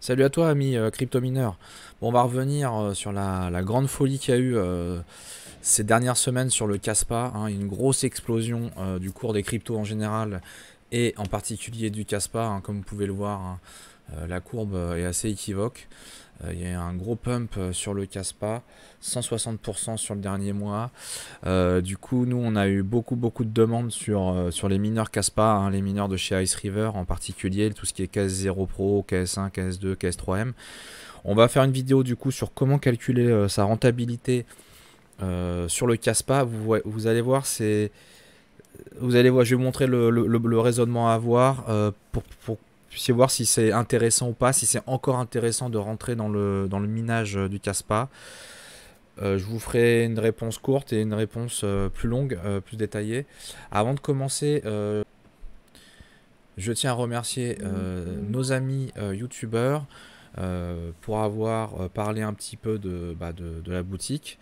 Salut à toi, ami crypto-mineur. Bon, on va revenir sur la grande folie qu'il y a eu ces dernières semaines sur le Caspa, hein, une grosse explosion du cours des cryptos en général et en particulier du Caspa, hein, comme vous pouvez le voir, hein, la courbe est assez équivoque. Il y a un gros pump sur le Caspa, 160% sur le dernier mois. Du coup, nous, on a eu beaucoup de demandes sur les mineurs Caspa, hein, les mineurs de chez Ice River en particulier, tout ce qui est KS0 Pro, KS1, KS2, KS3M. On va faire une vidéo du coup sur comment calculer sa rentabilité sur le Caspa. Vous allez voir, je vais vous montrer le raisonnement à avoir pour que vous puissiez voir si c'est intéressant ou pas, si c'est encore intéressant de rentrer dans le minage du Caspa. Je vous ferai une réponse courte et une réponse plus longue, plus détaillée. Avant de commencer, je tiens à remercier nos amis youtubeurs pour avoir parlé un petit peu de la boutique,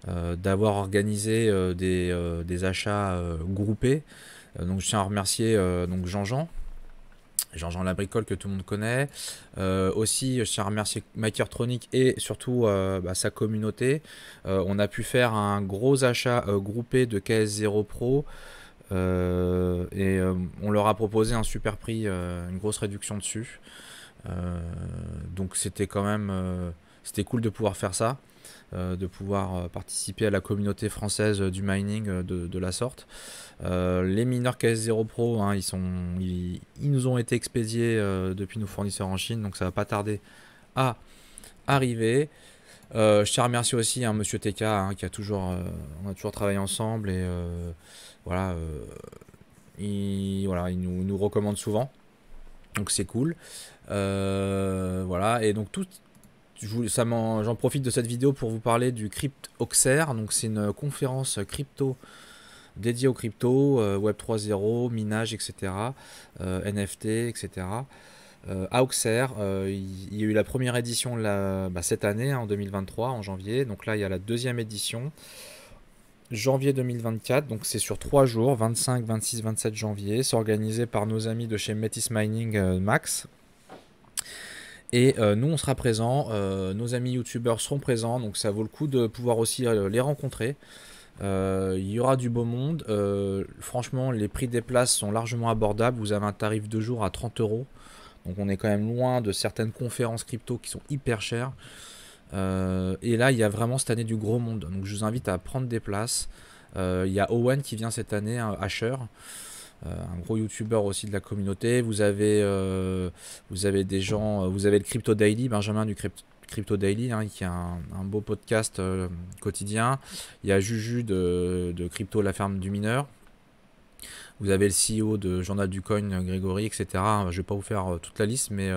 d'avoir organisé des achats groupés. Donc je tiens à remercier donc Jean-Jean Labricole que tout le monde connaît. Aussi, je tiens à remercier Makertronic et surtout sa communauté. On a pu faire un gros achat groupé de KS0 Pro on leur a proposé un super prix, une grosse réduction dessus. Donc c'était quand même c'était cool de pouvoir faire ça, de pouvoir participer à la communauté française du mining de la sorte. Les mineurs KS0 Pro, hein, ils nous ont été expédiés depuis nos fournisseurs en Chine, donc ça va pas tarder à arriver. Je tiens à remercier aussi Monsieur TK, hein, qui a on a toujours travaillé ensemble et voilà, il nous recommande souvent, donc c'est cool. Voilà, et donc j'en profite de cette vidéo pour vous parler du CryptOxer. Donc c'est une conférence crypto dédiée aux crypto, Web 3.0, minage, etc., NFT, etc. À Auxerre, il y a eu la première édition cette année, hein, en 2023, en janvier. Donc là, il y a la deuxième édition, janvier 2024. Donc c'est sur 3 jours, 25, 26, 27 janvier. C'est organisé par nos amis de chez Metis Mining Max. Et nous, on sera présents, nos amis youtubeurs seront présents, donc ça vaut le coup de pouvoir aussi les rencontrer. Il y aura du beau monde. Franchement, les prix des places sont largement abordables. Vous avez un tarif de jour à 30 euros. Donc on est quand même loin de certaines conférences crypto qui sont hyper chères. Et là, il y a vraiment cette année du gros monde. Donc je vous invite à prendre des places. Il y a Owen qui vient cette année, hein, Asher. Un gros youtubeur aussi de la communauté. Vous avez des gens, vous avez le Crypto Daily, Benjamin du Crypto Daily, hein, qui a un beau podcast quotidien. Il y a Juju de Crypto La Ferme du Mineur. Vous avez le CEO de Journal du Coin, Grégory, etc. Je ne vais pas vous faire toute la liste, mais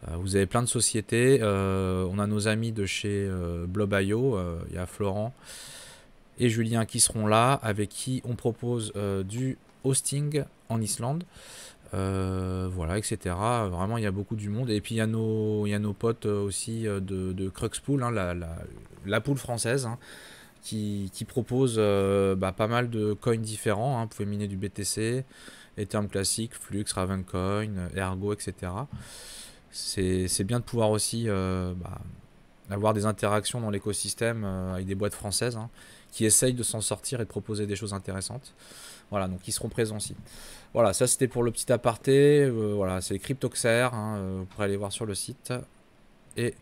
vous avez plein de sociétés. On a nos amis de chez Blob.io, il y a Florent et Julien qui seront là, avec qui on propose du hosting en Islande. Voilà, etc. Vraiment, il y a beaucoup du monde. Et puis, il y a nos potes aussi de Cruxpool, hein, la pool française, hein, qui propose pas mal de coins différents, hein. Vous pouvez miner du BTC, Ethereum classique, Flux, Ravencoin, Ergo, etc. C'est bien de pouvoir aussi avoir des interactions dans l'écosystème avec des boîtes françaises, hein, qui essayent de s'en sortir et de proposer des choses intéressantes. Voilà, donc ils seront présents aussi. Voilà, ça c'était pour le petit aparté. Voilà, c'est CryptOxer, hein, vous pourrez aller voir sur le site. Et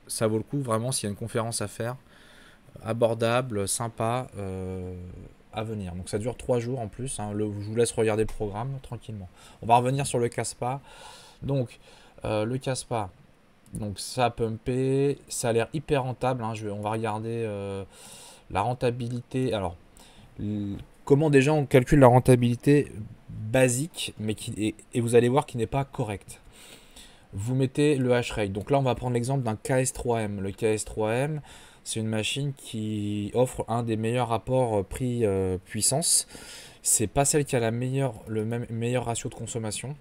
ça vaut le coup vraiment s'il y a une conférence à faire, abordable, sympa, à venir. Donc ça dure 3 jours en plus, hein. Je vous laisse regarder le programme tranquillement. On va revenir sur le Caspa. Donc le Caspa, donc ça a pumpé, ça a l'air hyper rentable, hein. On va regarder la rentabilité. Alors, comment déjà on calcule la rentabilité basique, mais et vous allez voir qu'il n'est pas correct. Vous mettez le hash rate. Donc là, on va prendre l'exemple d'un KS3M. Le KS3M, c'est une machine qui offre un des meilleurs rapports prix-puissance. C'est pas celle qui a le meilleur ratio de consommation,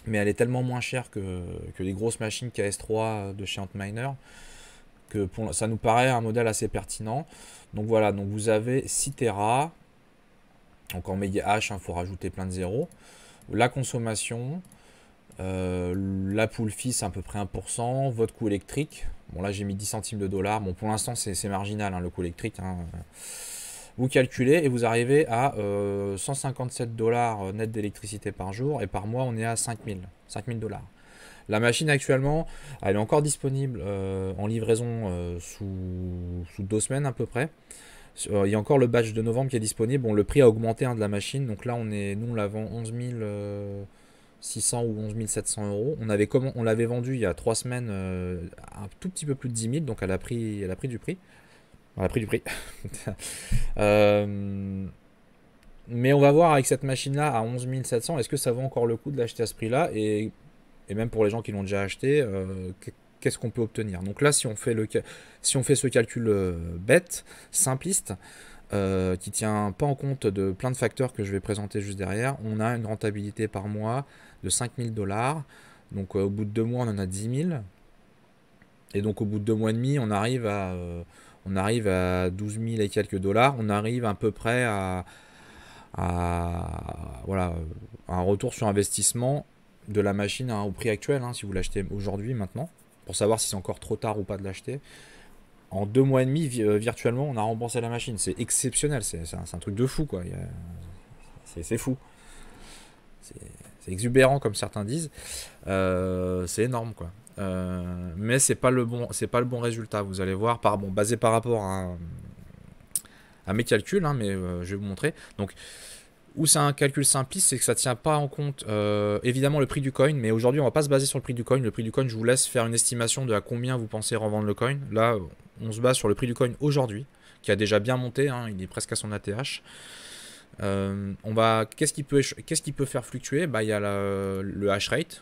mais elle est tellement moins chère que les grosses machines KS3 de chez Antminer que ça nous paraît un modèle assez pertinent. Donc voilà, donc vous avez 6 Tera. Donc en méga H, il faut rajouter plein de zéros. La consommation, La poule fille, c'est à peu près 1%. Votre coût électrique, bon là j'ai mis 10 centimes de dollars. Bon, pour l'instant c'est marginal, hein, le coût électrique, hein. Vous calculez et vous arrivez à 157 dollars net d'électricité par jour. Et par mois, on est à 5000 dollars. La machine actuellement, elle est encore disponible en livraison sous 2 semaines à peu près. Il y a encore le badge de novembre qui est disponible. Bon, le prix a augmenté, hein, de la machine. Donc là, nous on la vend 11 600 ou 11 700 euros. On l'avait vendu il y a 3 semaines un tout petit peu plus de 10 000. Donc elle a pris du prix. Elle a pris du prix. Euh, mais on va voir avec cette machine-là à 11 700, est-ce que ça vaut encore le coup de l'acheter à ce prix-là, et même pour les gens qui l'ont déjà acheté, qu'est-ce qu'on peut obtenir. Donc là, si on fait ce calcul bête, simpliste, qui tient pas en compte de plein de facteurs que je vais présenter juste derrière, on a une rentabilité par mois de 5000 dollars. Donc au bout de 2 mois, on en a 10 000. Et donc au bout de 2 mois et demi, on arrive à 12 000 et quelques dollars. On arrive à peu près voilà, un retour sur investissement de la machine, hein, au prix actuel, hein, si vous l'achetez aujourd'hui, maintenant, pour savoir si c'est encore trop tard ou pas de l'acheter. En 2 mois et demi, virtuellement, on a remboursé la machine. C'est exceptionnel, c'est un truc de fou, quoi. C'est fou. C'est exubérant, comme certains disent. C'est énorme, quoi. Mais c'est pas le bon résultat. Vous allez voir, basé par rapport à mes calculs, hein, mais je vais vous montrer. Donc, où c'est un calcul simpliste, c'est que ça tient pas en compte évidemment le prix du coin, mais aujourd'hui on va pas se baser sur le prix du coin. Le prix du coin, je vous laisse faire une estimation de à combien vous pensez revendre le coin. Là, on se base sur le prix du coin aujourd'hui, qui a déjà bien monté, hein, il est presque à son ATH. Qu'est-ce qui peut faire fluctuer? Il y a le hash rate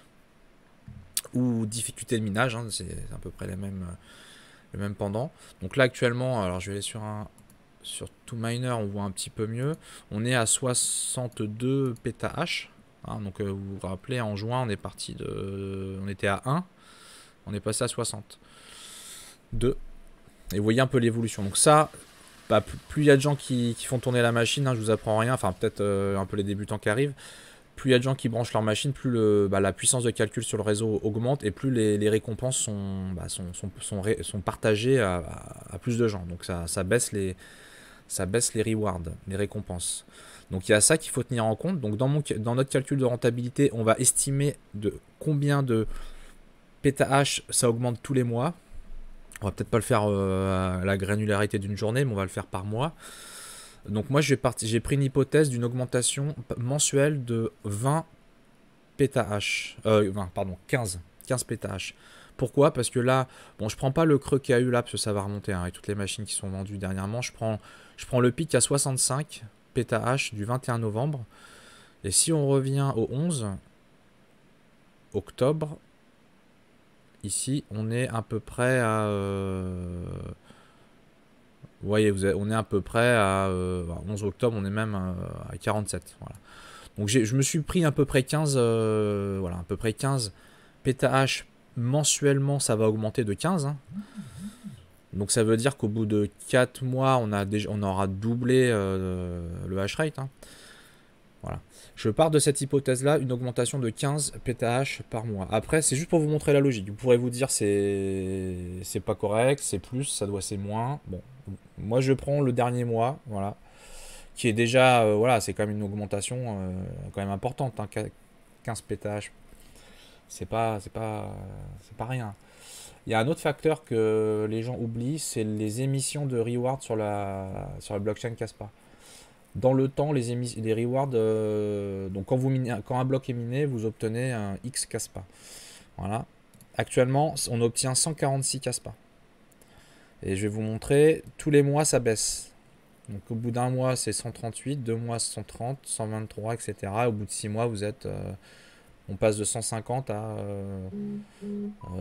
ou difficulté de minage, hein, c'est à peu près le même pendant. Donc là actuellement, alors je vais aller sur TwoMiner, on voit un petit peu mieux. On est à 62 pétahash. Hein, donc vous vous rappelez, en juin, on était à 1. On est passé à 62. Et vous voyez un peu l'évolution. Donc ça, plus il y a de gens qui font tourner la machine, hein, je vous apprends rien, enfin peut-être un peu les débutants qui arrivent, plus il y a de gens qui branchent leur machine, plus la puissance de calcul sur le réseau augmente, et plus les récompenses sont partagées à plus de gens. Donc ça baisse les rewards, les récompenses. Donc il y a ça qu'il faut tenir en compte. Donc dans notre calcul de rentabilité, on va estimer de combien de pétahash ça augmente tous les mois. On va peut-être pas le faire à la granularité d'une journée, mais on va le faire par mois. Donc moi j'ai pris une hypothèse d'une augmentation mensuelle de 20 pétahash. 15 pétahash. Pourquoi? Parce que là, bon, je prends pas le creux qu'il y a eu là, parce que ça va remonter, hein, avec toutes les machines qui sont vendues dernièrement. Je prends le pic à 65 pétahash du 21 novembre. Et si on revient au 11 octobre, ici, on est à peu près à... vous voyez, on est à peu près à 11 octobre, on est même à 47. Voilà. Donc je me suis pris à peu près 15, voilà, à peu près 15 pétahash mensuellement, ça va augmenter de 15. Hein. Donc ça veut dire qu'au bout de 4 mois, on aura doublé le hash rate. Hein. Voilà. Je pars de cette hypothèse-là, une augmentation de 15 pétahash par mois. Après, c'est juste pour vous montrer la logique. Vous pourrez vous dire c'est pas correct, c'est plus, c'est moins. Bon, moi je prends le dernier mois, voilà, qui est déjà, voilà, c'est quand même une augmentation quand même importante, hein, 15 pétahash. C'est pas rien. Il y a un autre facteur que les gens oublient, c'est les émissions de rewards sur la blockchain Kaspa. Dans le temps, les rewards, donc quand un bloc est miné, vous obtenez un X Kaspa. Voilà. Actuellement, on obtient 146 Kaspa. Et je vais vous montrer, tous les mois ça baisse. Donc au bout d'un mois c'est 138, 2 mois 130, 123, etc. Au bout de 6 mois, on passe de 150 à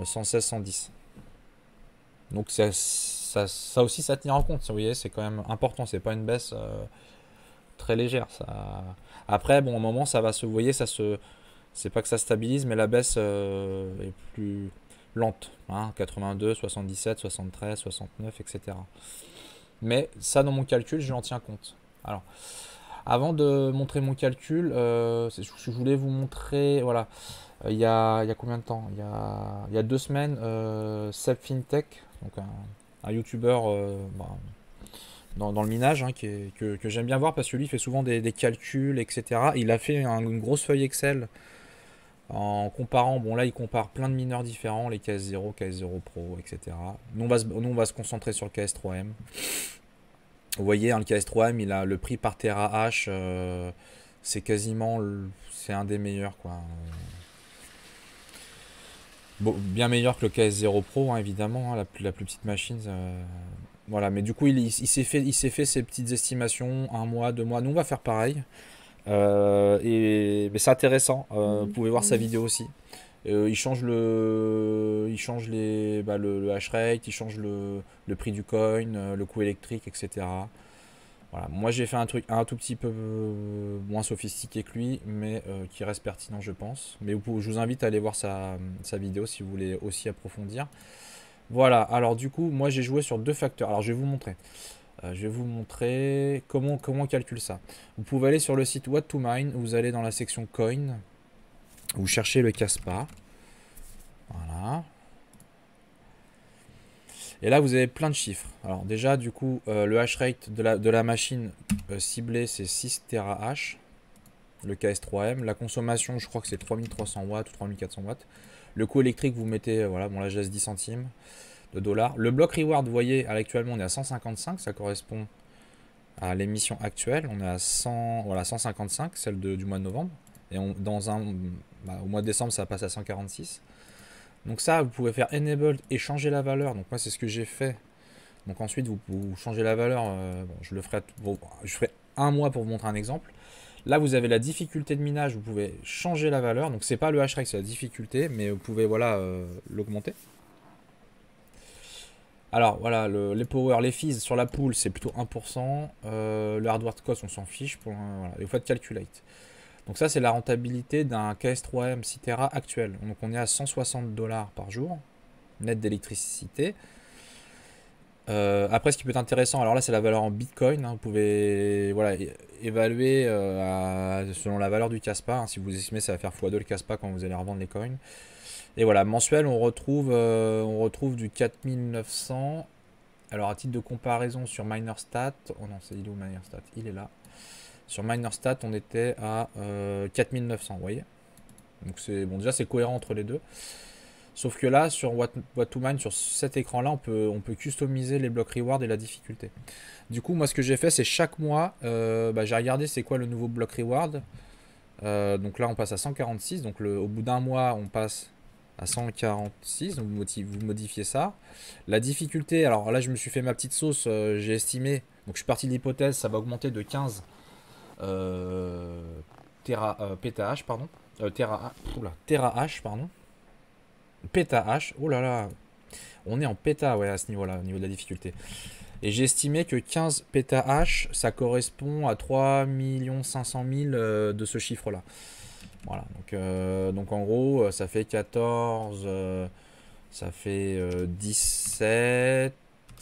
116, 110. Donc ça aussi, ça tenir en compte. Vous voyez, c'est quand même important. C'est pas une baisse très légère. Après, bon, au moment, ça va se... Vous voyez, c'est pas que ça stabilise, mais la baisse est plus lente. Hein, 82, 77, 73, 69, etc. Mais ça, dans mon calcul, je l'en tiens compte. Alors, avant de montrer mon calcul, je voulais vous montrer... Voilà. Il y a combien de temps? Il y a 2 semaines, Seb FinTech, donc un YouTuber bah, dans le minage, hein, que j'aime bien voir parce que lui il fait souvent des calculs, etc. Il a fait une grosse feuille Excel en comparant, bon là il compare plein de mineurs différents, les KS0, KS0 Pro, etc. Nous on va se concentrer sur le KS3M. Vous voyez, hein, le KS3M, il a le prix par terahash, c'est quasiment, c'est un des meilleurs quoi. Bon, bien meilleur que le KS0 Pro, hein, évidemment, hein, la plus petite machine. Voilà, mais du coup, il s'est fait ses petites estimations, 1 mois, 2 mois. Nous, on va faire pareil. Mais c'est intéressant. Vous pouvez voir sa vidéo aussi. Il change le hash rate, il change le prix du coin, le coût électrique, etc. Voilà. Moi, j'ai fait un truc un tout petit peu moins sophistiqué que lui, mais qui reste pertinent, je pense. Mais je vous invite à aller voir sa vidéo si vous voulez aussi approfondir. Voilà. Alors, du coup, moi, j'ai joué sur 2 facteurs. Alors, je vais vous montrer. Je vais vous montrer comment on calcule ça. Vous pouvez aller sur le site What2Mine. Vous allez dans la section Coin. Vous cherchez le Kaspa. Voilà. Et là, vous avez plein de chiffres. Alors déjà, du coup, le hash rate de la machine ciblée, c'est 6 terahash, le KS3M. La consommation, je crois que c'est 3300 watts ou 3400 watts. Le coût électrique, vous mettez, voilà, bon là, je laisse 10 centimes de dollars. Le block reward, vous voyez, actuellement, on est à 155. Ça correspond à l'émission actuelle. On est à 100, voilà, 155, celle du mois de novembre. Et au mois de décembre, ça passe à 146. Donc ça, vous pouvez faire enable et changer la valeur. Donc moi, c'est ce que j'ai fait. Donc ensuite, vous changez la valeur. Bon, je ferai 1 mois pour vous montrer un exemple. Là, vous avez la difficulté de minage. Vous pouvez changer la valeur. Donc c'est pas le hash rate, c'est la difficulté, mais vous pouvez voilà l'augmenter. Alors voilà, les power, les fees sur la pool, c'est plutôt 1%. Le hardware cost, on s'en fiche. Voilà. Et vous faites calculate. Donc ça, c'est la rentabilité d'un KS3M Citera actuel. Donc on est à 160 dollars par jour, net d'électricité. Après, ce qui peut être intéressant, alors là, c'est la valeur en Bitcoin. Hein. Vous pouvez voilà, évaluer selon la valeur du Kaspa. Hein. Si vous estimez, ça va faire x2 le Kaspa quand vous allez revendre les coins. Et voilà, mensuel, on retrouve du 4900. Alors, à titre de comparaison sur MinerStat, oh non, il est où MinerStat? Il est là. Sur MinerStat, on était à 4900, vous voyez. Donc, bon, déjà, c'est cohérent entre les deux. Sauf que là, sur What2Mine, sur cet écran-là, on peut customiser les blocs reward et la difficulté. Du coup, moi, ce que j'ai fait, c'est chaque mois, j'ai regardé c'est quoi le nouveau bloc reward. Donc là, on passe à 146. Donc au bout d'un mois, on passe à 146. Donc vous modifiez ça. La difficulté, alors là, je me suis fait ma petite sauce. J'ai estimé, donc je suis parti de l'hypothèse, ça va augmenter de 15 pétaH, pardon. Terahash, pardon. PétaH, oh là là, on est en péta ouais, à ce niveau-là, au niveau de la difficulté. Et j'ai estimé que 15 pétaH, ça correspond à 3 500 000 de ce chiffre-là. Voilà, donc en gros, ça fait 14, ça fait 17,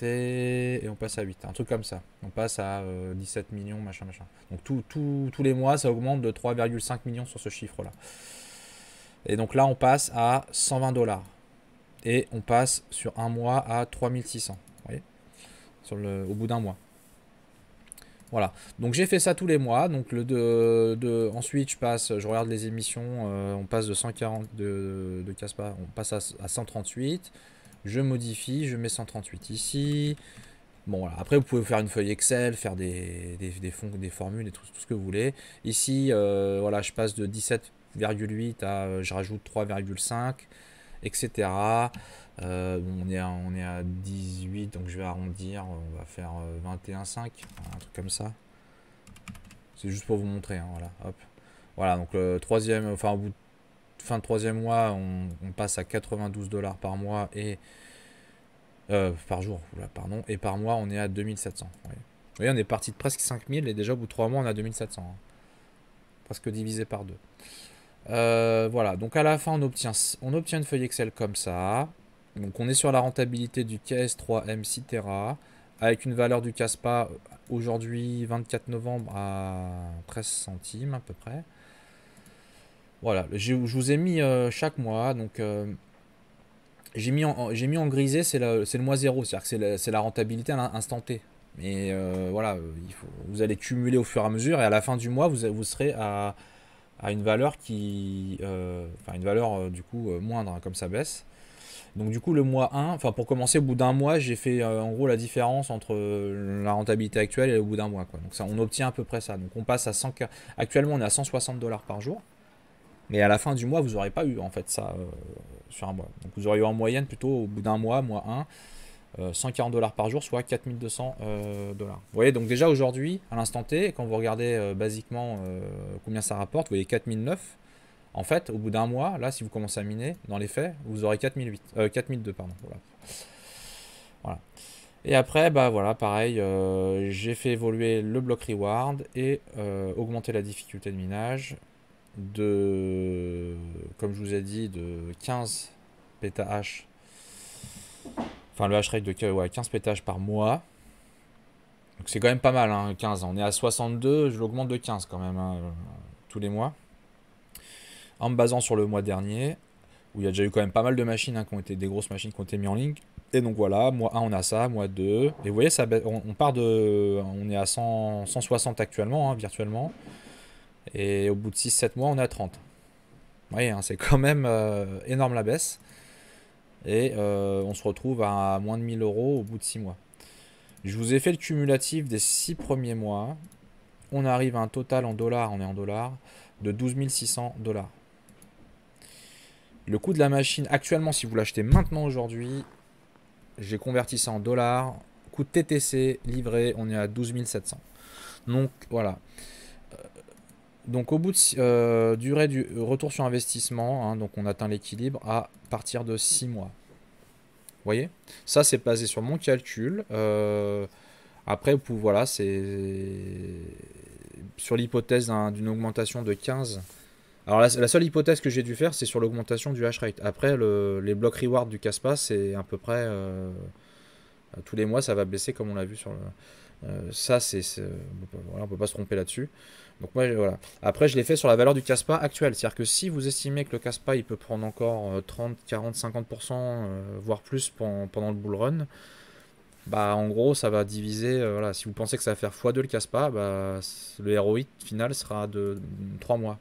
et on passe à 8, un truc comme ça. On passe à 17 millions, machin, machin. Donc tous les mois, ça augmente de 3,5 millions sur ce chiffre-là. Et donc là, on passe à 120 dollars. Et on passe sur un mois à 3600. Vous voyez, au bout d'un mois. Voilà. Donc j'ai fait ça tous les mois. Donc ensuite, je regarde les émissions. On passe de 140 de Kaspa, on passe à 138. Je modifie, je mets 138 ici. Bon voilà. Après, vous pouvez faire une feuille Excel, faire des formules et tout ce que vous voulez. Ici, voilà, je passe de 17,8 à je rajoute 3,5, etc. On est à 18, donc je vais arrondir, on va faire 21,5, un truc comme ça. C'est juste pour vous montrer, hein, voilà, hop. Voilà, donc le troisième, enfin au bout de fin de troisième mois, on passe à 92 dollars par mois et par jour, pardon, et par mois on est à 2700. Vous voyez, on est parti de presque 5000 et déjà au bout de 3 mois on est à 2700. Hein. Presque divisé par 2. Voilà, donc à la fin on obtient une feuille Excel comme ça. Donc on est sur la rentabilité du KS3M Citera avec une valeur du Kaspa aujourd'hui 24 novembre à 13 centimes à peu près. Voilà, je vous ai mis chaque mois, donc j'ai mis en grisé, c'est le mois zéro, c'est-à-dire que c'est la rentabilité à l'instant T. Mais voilà, vous allez cumuler au fur et à mesure, et à la fin du mois, vous serez à une valeur enfin une valeur du coup moindre, hein, comme ça baisse. Donc du coup le mois 1, enfin pour commencer au bout d'un mois, j'ai fait en gros la différence entre la rentabilité actuelle et au bout d'un mois, quoi. Donc ça, on obtient à peu près ça. Donc on passe à 100, actuellement on est à 160 dollars par jour, mais à la fin du mois vous n'aurez pas eu en fait ça sur un mois. Donc vous aurez eu en moyenne plutôt au bout d'un mois, mois 1, 140 dollars par jour, soit 4200 dollars. Vous voyez, donc déjà aujourd'hui, à l'instant T, quand vous regardez basiquement combien ça rapporte, vous voyez 4009. En fait, au bout d'un mois, là, si vous commencez à miner, dans les faits, vous aurez 4008, 4002, pardon. Voilà. Voilà. Et après, bah voilà, pareil, j'ai fait évoluer le block reward et augmenter la difficulté de minage de, comme je vous ai dit, de 15 pétahash, enfin le hash rate de ouais, 15 pétahash par mois. Donc c'est quand même pas mal, hein, 15. On est à 62, je l'augmente de 15 quand même, hein, tous les mois. En me basant sur le mois dernier, où il y a déjà eu quand même pas mal de machines, hein, qui ont été des grosses machines qui ont été mises en ligne. Et donc voilà, mois 1 on a ça, mois 2. Et vous voyez, ça, on part de. On est à 100, 160 actuellement, hein, virtuellement. Et au bout de 6-7 mois, on est à 30. Vous voyez, hein, c'est quand même énorme la baisse. Et on se retrouve à moins de 1000 euros au bout de 6 mois. Je vous ai fait le cumulatif des 6 premiers mois. On arrive à un total en dollars, on est en dollars, de 12 600 dollars. Le coût de la machine, actuellement, si vous l'achetez maintenant aujourd'hui, j'ai converti ça en dollars. Coût de TTC livré, on est à 12 700. Donc voilà. Donc au bout de durée du retour sur investissement, hein, donc on atteint l'équilibre à partir de 6 mois. Vous voyez, ça c'est basé sur mon calcul. Après, voilà, c'est sur l'hypothèse d'une augmentation de 15. Alors la seule hypothèse que j'ai dû faire, c'est sur l'augmentation du hash rate. Après, les blocs reward du Caspa, c'est à peu près tous les mois, ça va baisser comme on l'a vu sur le. Ça, voilà, on peut pas se tromper là-dessus. Donc moi, voilà. Après, je l'ai fait sur la valeur du Caspa actuel. C'est-à-dire que si vous estimez que le Caspa, il peut prendre encore 30, 40, 50%, voire plus pendant le bull run, bah en gros, ça va diviser. Voilà, si vous pensez que ça va faire x2 le Caspa, bah, le ROI final sera de 3 mois.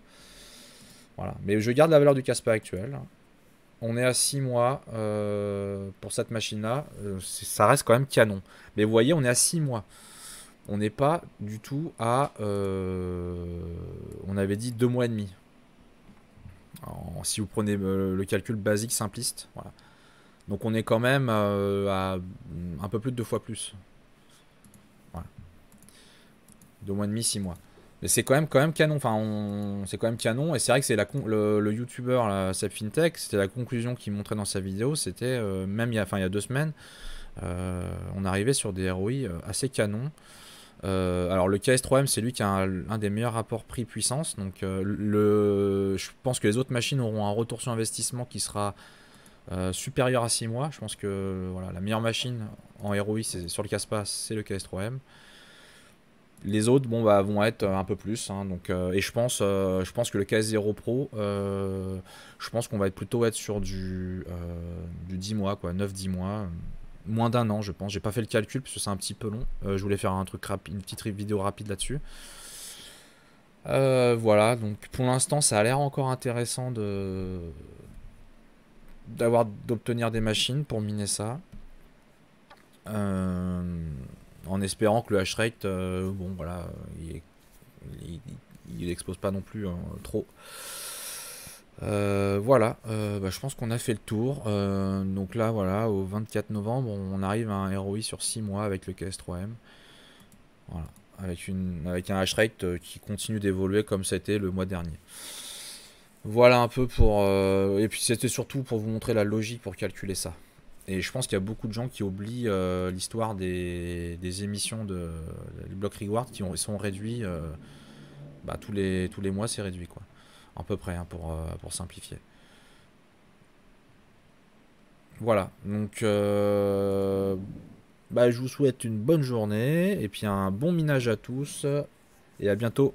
Voilà. Mais je garde la valeur du Caspa actuel. On est à 6 mois pour cette machine-là. Ça reste quand même canon. Mais vous voyez, on est à 6 mois. On n'est pas du tout à... on avait dit 2 mois et demi. Si vous prenez le calcul basique simpliste. Voilà. Donc on est quand même à un peu plus de 2 fois plus. Voilà. 2 mois et demi, 6 mois. Mais c'est quand même canon. Enfin, c'est quand même canon. Et c'est vrai que c'est le youtubeur, Seb Fintech, c'était la conclusion qu'il montrait dans sa vidéo. C'était même il y a 2 semaines, on arrivait sur des ROI assez canons. Alors le KS3M, c'est lui qui a un des meilleurs rapports prix-puissance. Donc je pense que les autres machines auront un retour sur investissement qui sera supérieur à 6 mois. Je pense que voilà, la meilleure machine en ROI sur le Caspa, c'est le KS3M. Les autres, bon, bah, vont être un peu plus, hein, donc, et je pense que le KS0 Pro, je pense qu'on va plutôt être sur du 10 mois, quoi, 9-10 mois, moins d'un an, je pense. J'ai pas fait le calcul parce que c'est un petit peu long. Je voulais faire un truc rapide, une petite vidéo rapide là-dessus. Voilà, donc pour l'instant, ça a l'air encore intéressant d'obtenir des machines pour miner ça. En espérant que le hash rate, bon voilà, il expose pas non plus trop. Voilà, bah, je pense qu'on a fait le tour. Donc là, voilà, au 24 novembre, on arrive à un ROI sur 6 mois avec le KS3M. Voilà, avec un hash rate qui continue d'évoluer comme c'était le mois dernier. Voilà un peu pour... et puis c'était surtout pour vous montrer la logique pour calculer ça. Et je pense qu'il y a beaucoup de gens qui oublient l'histoire des émissions du block reward qui sont réduits. Bah, tous les mois, c'est réduit, quoi. À peu près, hein, pour simplifier. Voilà. Donc, bah, je vous souhaite une bonne journée et puis un bon minage à tous. Et à bientôt.